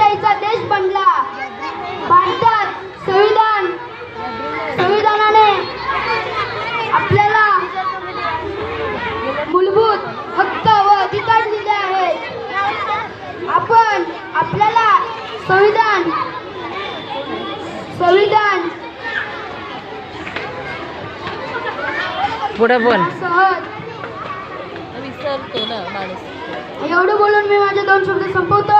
लोकशाहीचा देश बनला. भारतात संविधानाने आपल्याला मूलभूत हक्क व अधिकार दिले आहेत. आपण आपल्याला संविधान पुढे बोल. सहज विसरतो ना माणूस. एवढं बोलून मी माझे 2 शब्द संपवतो.